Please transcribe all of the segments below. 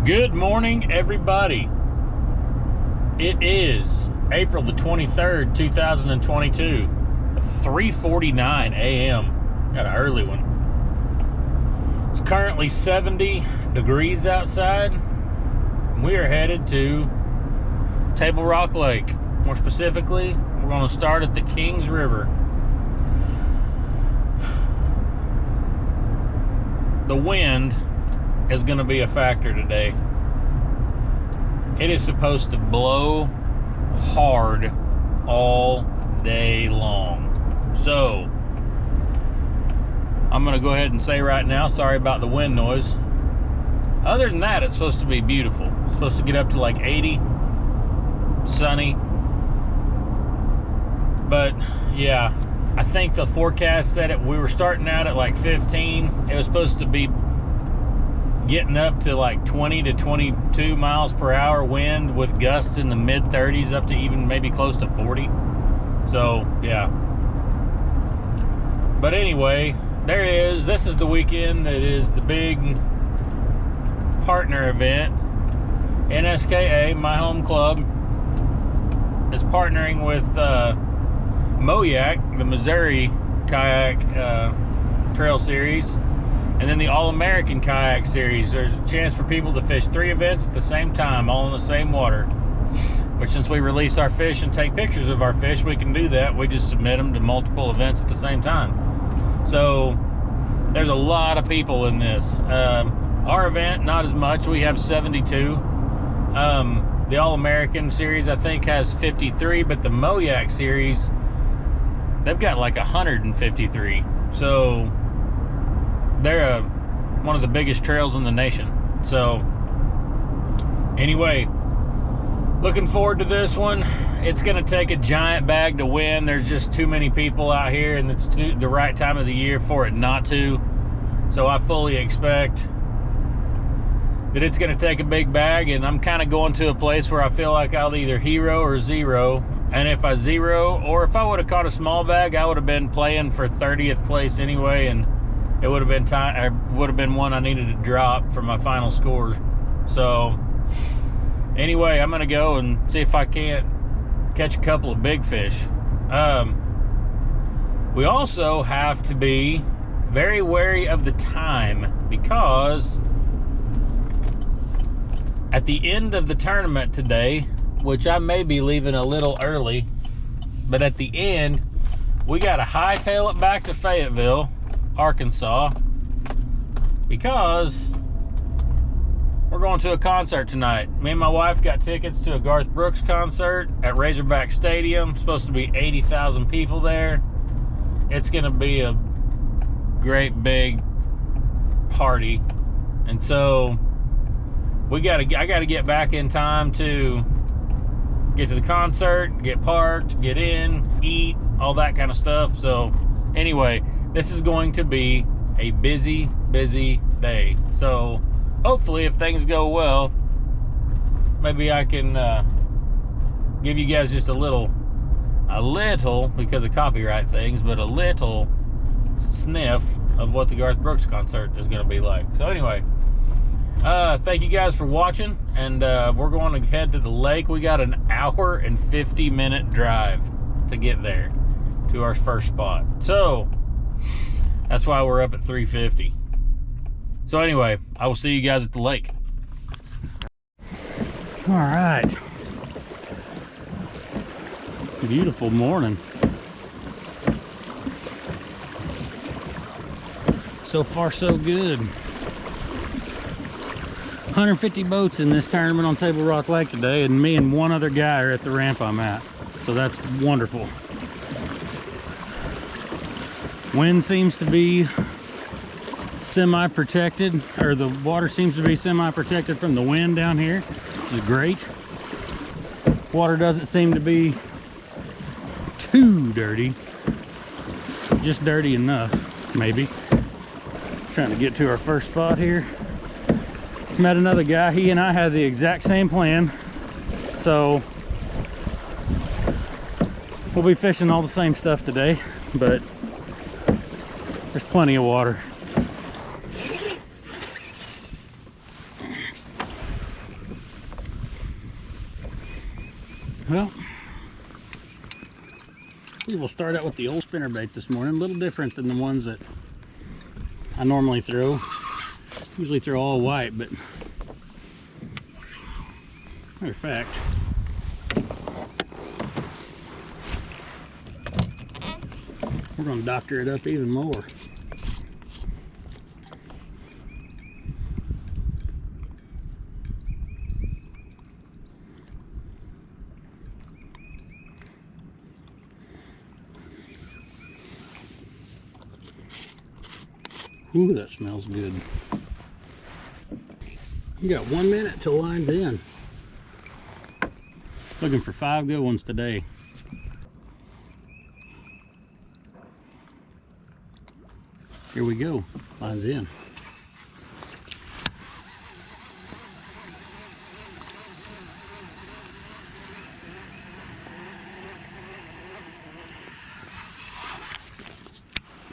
Good morning, everybody. It is April the 23rd, 2022, 3:49 a.m. Got an early one. It's currently 70 degrees outside. We are headed to Table Rock Lake. More specifically, we're going to start at the Kings River. The wind is going to be a factor today. It is supposed to blow hard all day long. So, I'm going to go ahead and say right now, sorry about the wind noise. Other than that, it's supposed to be beautiful. It's supposed to get up to like 80, sunny. But, yeah, I think the forecast said we were starting out at like 15. It was supposed to be getting up to like 20 to 22 miles per hour wind with gusts in the mid 30s up to even maybe close to 40. So yeah, but anyway, this is the weekend that is the big partner event. NSKA, my home club, is partnering with MoYak, the Missouri Kayak Trail Series, and then the All-American Kayak Series. There's a chance for people to fish 3 events at the same time, all in the same water. But since we release our fish and take pictures of our fish, we can do that. We just submit them to multiple events at the same time. So there's a lot of people in this. Our event, not as much. We have 72. The All-American Series, I think, has 53, but the MoYak Series, they've got like 153. So they're one of the biggest trails in the nation. So anyway, looking forward to this one. It's going to take a giant bag to win. There's just too many people out here, and it's the right time of the year for it not to. So I fully expect that it's going to take a big bag, and I'm kind of going to a place where I feel like I'll either hero or zero. And if I zero, or if I would have caught a small bag, I would have been playing for 30th place anyway, and it would have been one I needed to drop for my final score. So anyway, I'm gonna go and see if I can't catch a couple of big fish. We also have to be very wary of the time, because at the end of the tournament today, which I may be leaving a little early, but at the end, we got to hightail it back to Fayetteville, Arkansas, because we're going to a concert tonight. Me and my wife got tickets to a Garth Brooks concert at Razorback Stadium. Supposed to be 80,000 people there. It's going to be a great big party, and so I got to get back in time to get to the concert, get parked, get in, eat, all that kind of stuff. So anyway, this is going to be a busy day. So hopefully, if things go well, maybe I can give you guys just a little, because of copyright things, but a little sniff of what the Garth Brooks concert is going to be like. So anyway, thank you guys for watching, and we're going to head to the lake. We got an hour and 50-minute drive to get there to our first spot. So that's why we're up at 3:50. So anyway, I will see you guys at the lake. All right. Beautiful morning. So far, so good. 150 boats in this tournament on Table Rock Lake today, and me and one other guy are at the ramp I'm at. So that's wonderful. Wind seems to be semi-protected, or the water seems to be semi-protected from the wind down here, which is great. Water doesn't seem to be too dirty, just dirty enough, maybe. Trying to get to our first spot here. Met another guy. He and I had the exact same plan, so we'll be fishing all the same stuff today, but there's plenty of water. Well, we will start out with the old spinnerbait this morning. A little different than the ones that I normally throw. Usually throw all white, but matter of fact, we're going to doctor it up even more. Ooh, that smells good. You got 1 minute till line's in. Looking for 5 good ones today. Here we go. Line's in.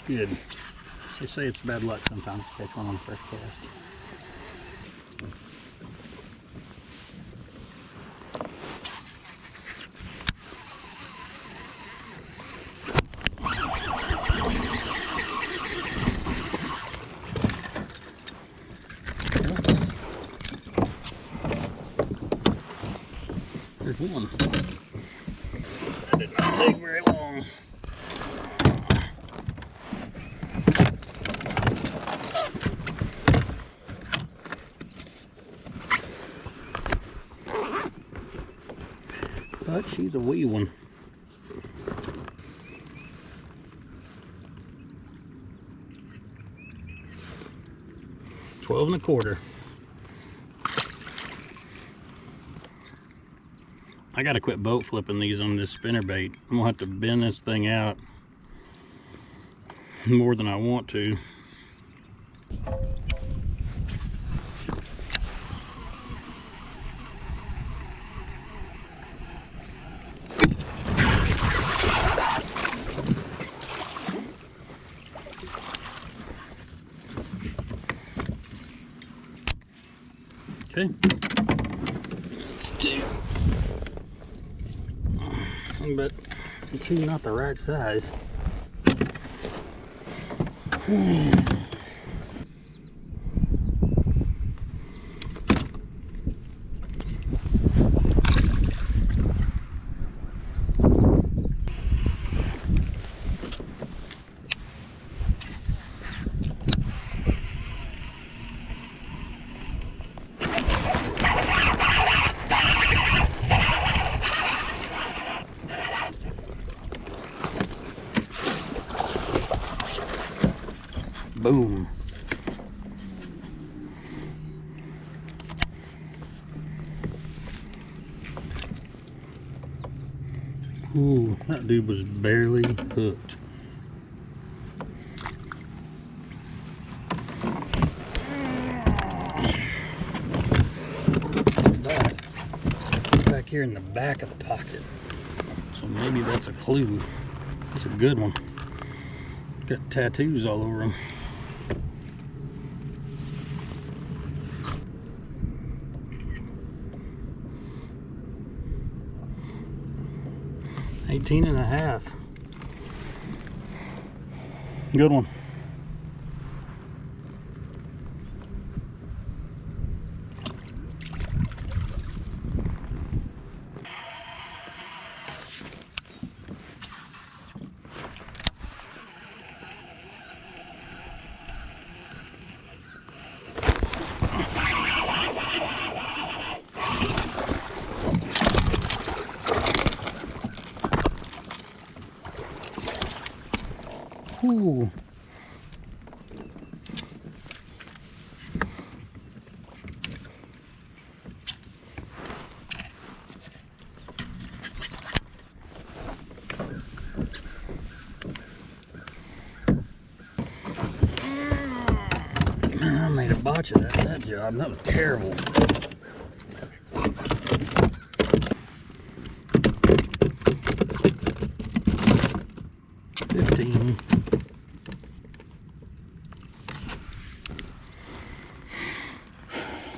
Good. They say it's bad luck sometimes to catch one on the first cast. There's one. That did not take very long. But she's a wee one. 12 1/4. I gotta quit boat flipping these on this spinnerbait. I'm gonna have to bend this thing out more than I want to. Okay, that's 2. But the 2 not the right size. Boom. Ooh, that dude was barely hooked. Back here in the back of the pocket. So maybe that's a clue. It's a good one. Got tattoos all over him. $18 1/2. Good one. Ooh. I made a botch of that job. That was terrible.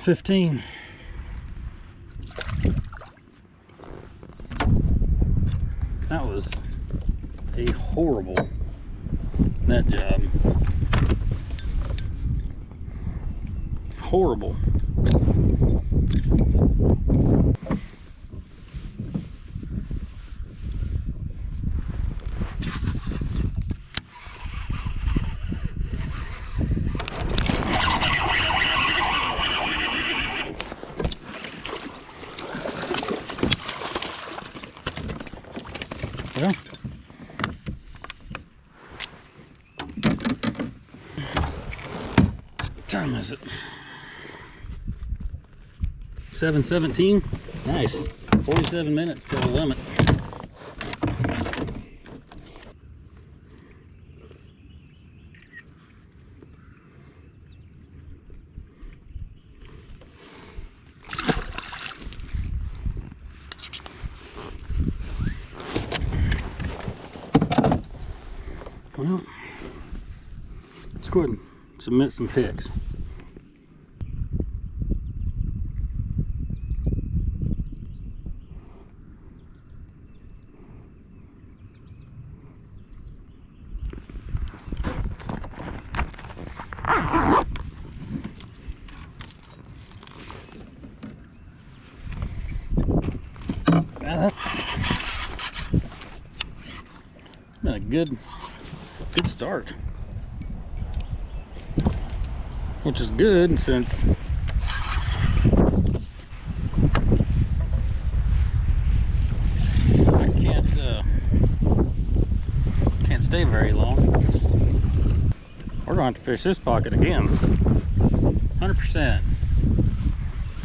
$15. horrible net job. Horrible. Well, what time is it? 7:17. Nice. 47 minutes till the limit. Well, let's go ahead and submit some pics. That's been a good start, which is good since I can't stay very long. We're going to have to fish this pocket again, 100%.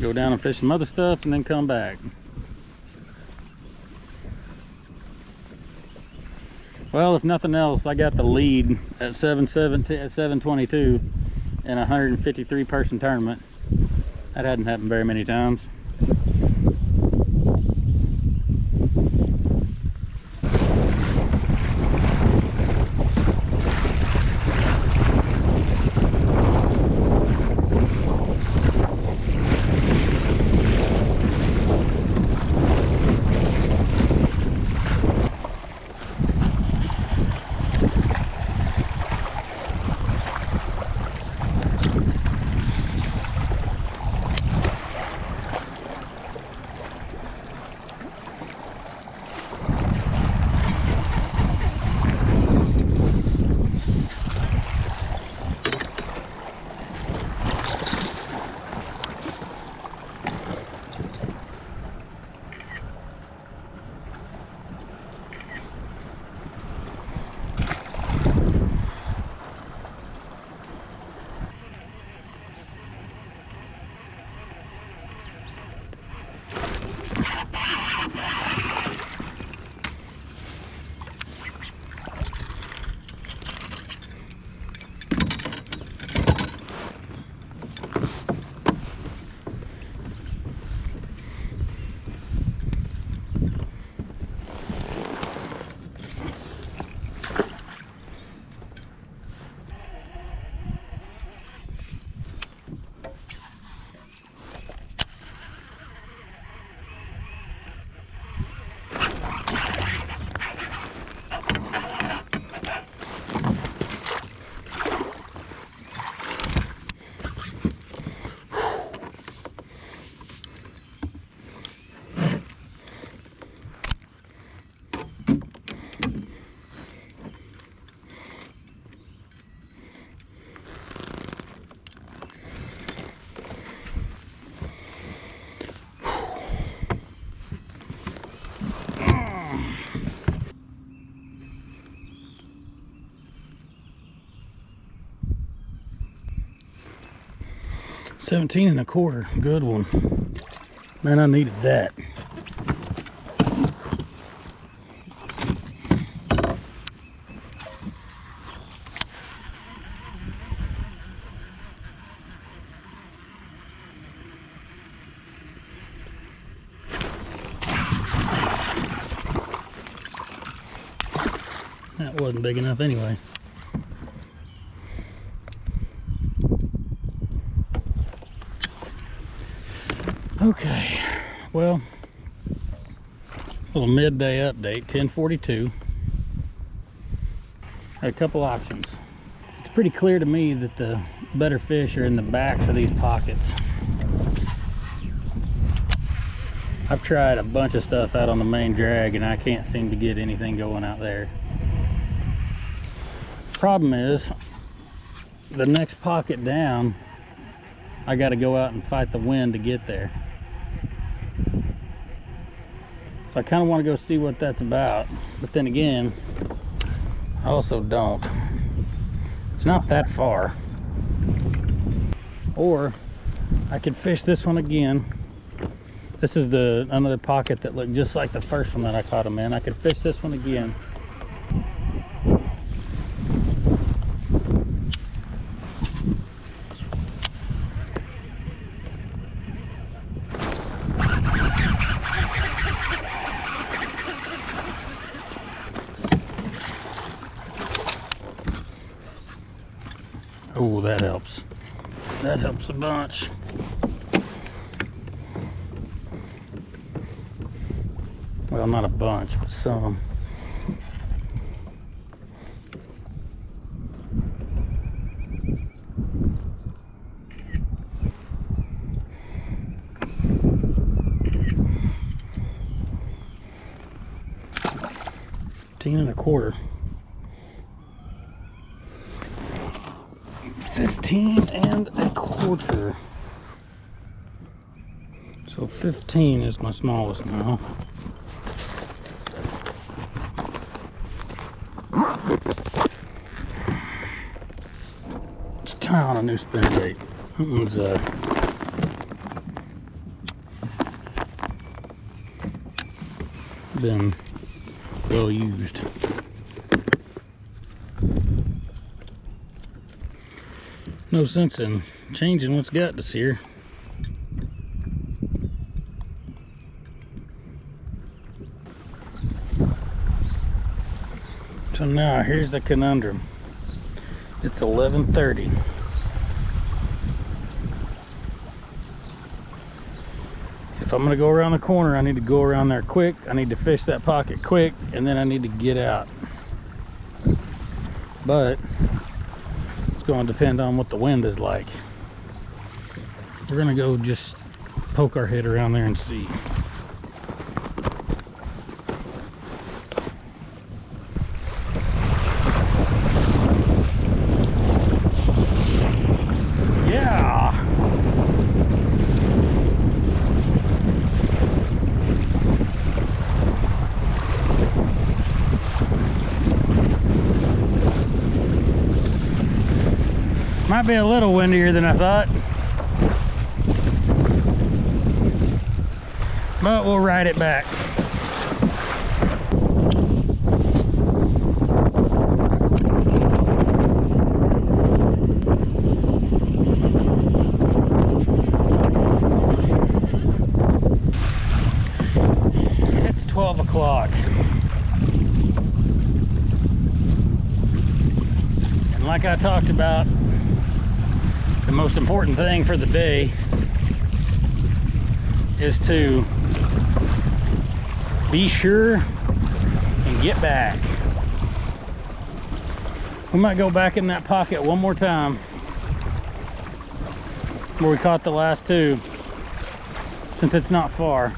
Go down and fish some other stuff and then come back. Well, if nothing else, I got the lead at 722 in a 153 person tournament. That hadn't happened very many times. $17.25, good one. Man, I needed that. That wasn't big enough anyway. Okay, well, a little midday update, 10:42. a couple options. It's pretty clear to me that the better fish are in the backs of these pockets. I've tried a bunch of stuff out on the main drag and I can't seem to get anything going out there. Problem is, the next pocket down, I got to go out and fight the wind to get there. So I kind of want to go see what that's about, but then again, I also don't. It's not that far. Or I could fish this one again. This is another pocket that looked just like the first one that I caught him in. I could fish this one again. Oh, that helps. That helps a bunch. Well, not a bunch, but some. $15.25. 15.25. So 15 is my smallest now. Let's tie on a new spinnerbait. That one's been well used. No sense in changing what's got this here. So now here's the conundrum. It's 11:30. If I'm gonna go around the corner, I need to go around there quick. I need to fish that pocket quick, and then I need to get out. But it's going to depend on what the wind is like. We're gonna go just poke our head around there and see. Yeah. Might be a little windier than I thought, but we'll ride it back. It's 12 o'clock. And like I talked about, the most important thing for the day is to be sure and get back. We might go back in that pocket one more time where we caught the last two, since it's not far,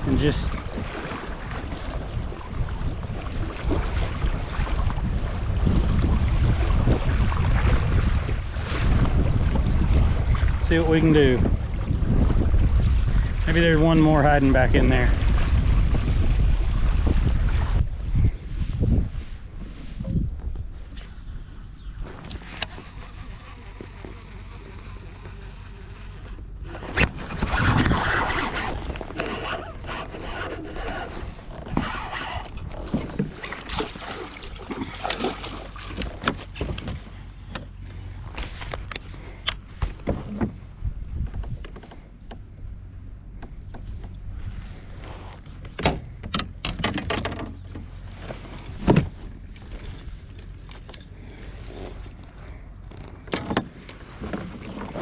and just see what we can do. Maybe there's one more hiding back in there.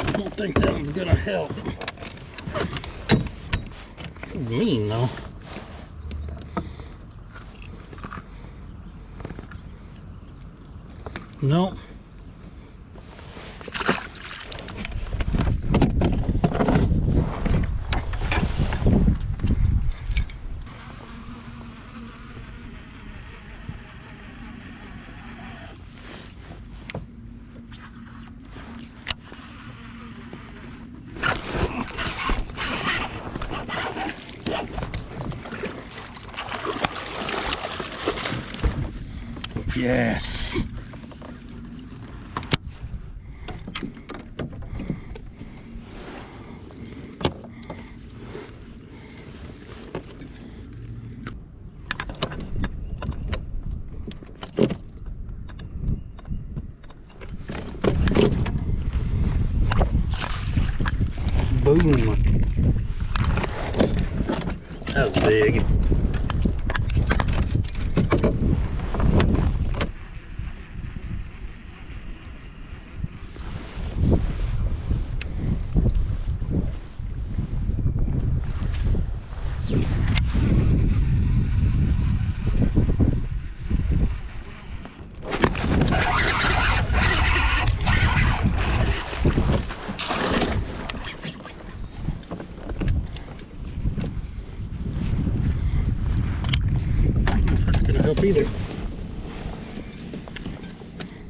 I don't think that one's gonna help. Mean though. Nope. Yes. Boom. That was big. Up either.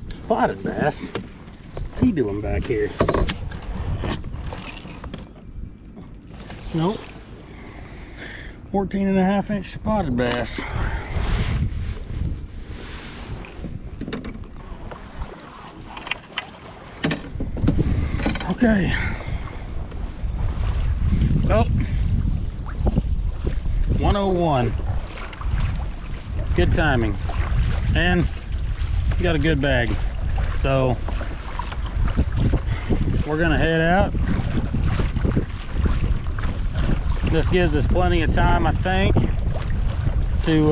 Spotted bass. What's he doing back here? Nope. 14.5-inch spotted bass. Okay. Oh. 101. Good timing, and you got a good bag, so we're gonna head out. This gives us plenty of time, I think, to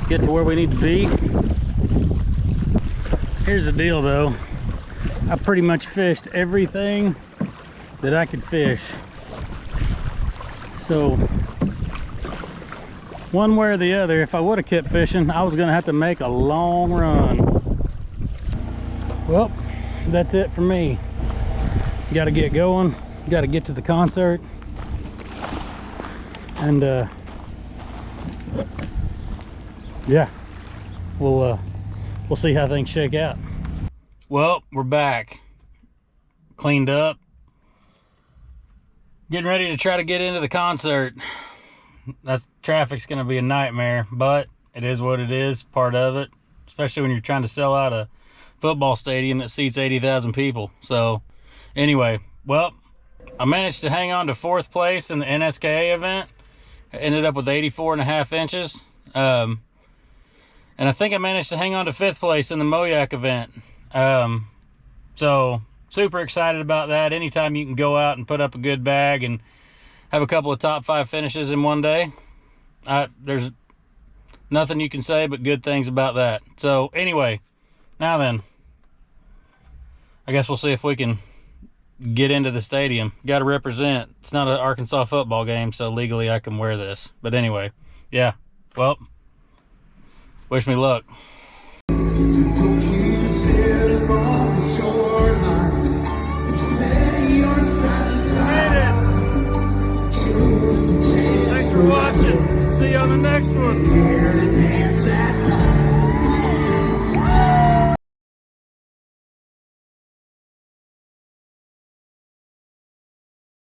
get to where we need to be. Here's the deal though, I pretty much fished everything that I could fish, so one way or the other, if I would have kept fishing, I was gonna have to make a long run. Well, that's it for me. Got to get going, got to get to the concert, and yeah, we'll see how things shake out. Well, we're back, cleaned up, getting ready to try to get into the concert. That traffic's going to be a nightmare, but it is what it is, part of it, especially when you're trying to sell out a football stadium that seats 80,000 people. So anyway, well, I managed to hang on to 4th place in the NSKA event. I ended up with 84.5 inches. And I think I managed to hang on to 5th place in the MoYak event. So super excited about that. Anytime you can go out and put up a good bag and have a couple of top 5 finishes in one day, there's nothing you can say but good things about that. So anyway, now then, I guess we'll see if we can get into the stadium. Got to represent. It's not an Arkansas football game, so legally I can wear this. But anyway, yeah, well, wish me luck. Thanks for watching. See you on the next one.